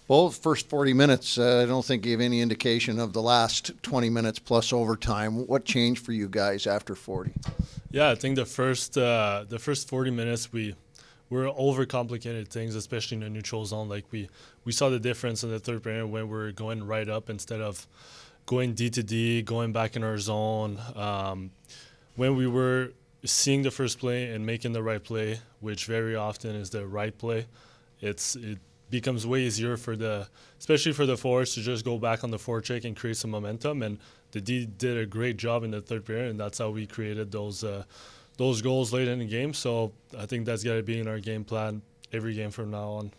Both first 40 minutes, I don't think gave any indication of the last 20 minutes plus overtime. What changed for you guys after 40? Yeah, I think the first 40 minutes we were overcomplicated things, especially in the neutral zone. Like we saw the difference in the third period when we were going right up instead of going D to D, going back in our zone. When we were seeing the first play and making the right play, which very often is the right play, it becomes way easier especially for the forwards to just go back on the forecheck and create some momentum. And the D did a great job in the third period, and that's how we created those goals late in the game. So I think that's got to be in our game plan every game from now on.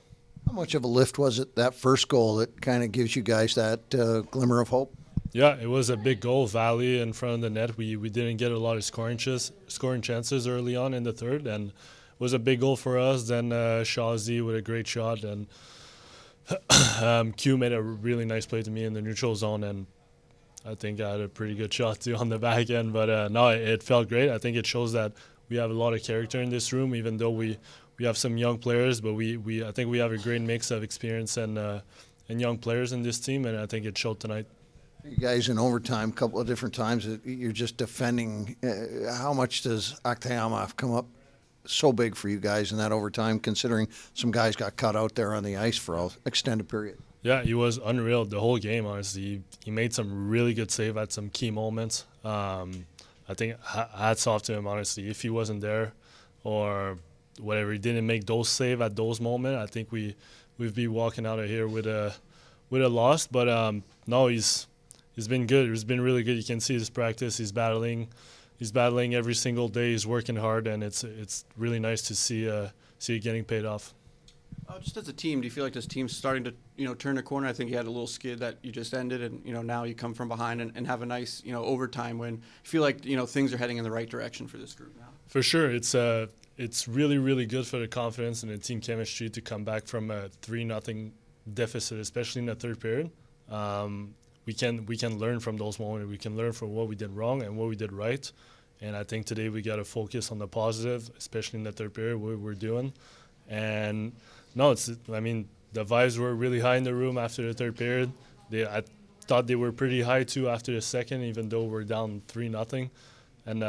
How much of a lift was it, that first goal, that kind of gives you guys that glimmer of hope? Yeah, it was a big goal. Valley in front of the net. We didn't get a lot of scoring chances early on in the third, and it was a big goal for us. Then Shawzy with a great shot, and Q made a really nice play to me in the neutral zone, and I think I had a pretty good shot too on the back end. But no, it felt great. I think it shows that we have a lot of character in this room, even though we have some young players, but I think we have a great mix of experience and young players in this team, and I think it showed tonight. You guys in overtime, a couple of different times, you're just defending. How much does Akhtayama come up so big for you guys in that overtime, considering some guys got cut out there on the ice for an extended period? Yeah, he was unreal the whole game, honestly. He made some really good saves at some key moments. I think hats off to him, honestly. If he wasn't there or whatever, he didn't make those saves at those moments, I think we'd be walking out of here with a loss. But no, he's been good. He's been really good. You can see his practice. He's battling every single day. He's working hard, and it's really nice to see it getting paid off. Just as a team, do you feel like this team's starting to turn a corner? I think you had a little skid that you just ended, and now you come from behind and have a nice overtime win. You feel like things are heading in the right direction for this group now. For sure, it's really, really good for the confidence and the team chemistry to come back from a 3-0 deficit, especially in the third period. We can learn from those moments. We can learn from what we did wrong and what we did right. And I think today we got to focus on the positive, especially in the third period, what we're doing. And no, the vibes were really high in the room after the third period. I thought they were pretty high too after the second, even though we're down 3-0. And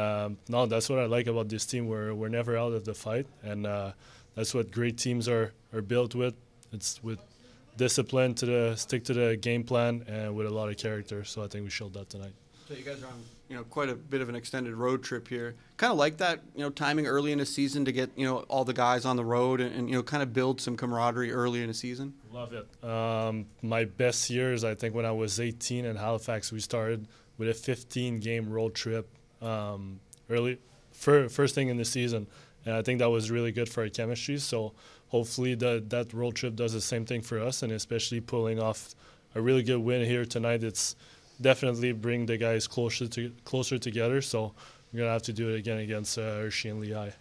no, that's what I like about this team. We're never out of the fight, and that's what great teams are built with. It's with discipline to stick to the game plan and with a lot of character. So I think we showed that tonight. So you guys are on quite a bit of an extended road trip here. Kind of like that timing early in the season to get all the guys on the road and kind of build some camaraderie early in the season. Love it. My best years, I think, when I was 18 in Halifax, we started with a 15-game road trip first thing in the season, and I think that was really good for our chemistry. So hopefully that road trip does the same thing for us, and especially pulling off a really good win here tonight. It's definitely bring the guys closer together. So we're gonna have to do it again against Hershey and Lehigh.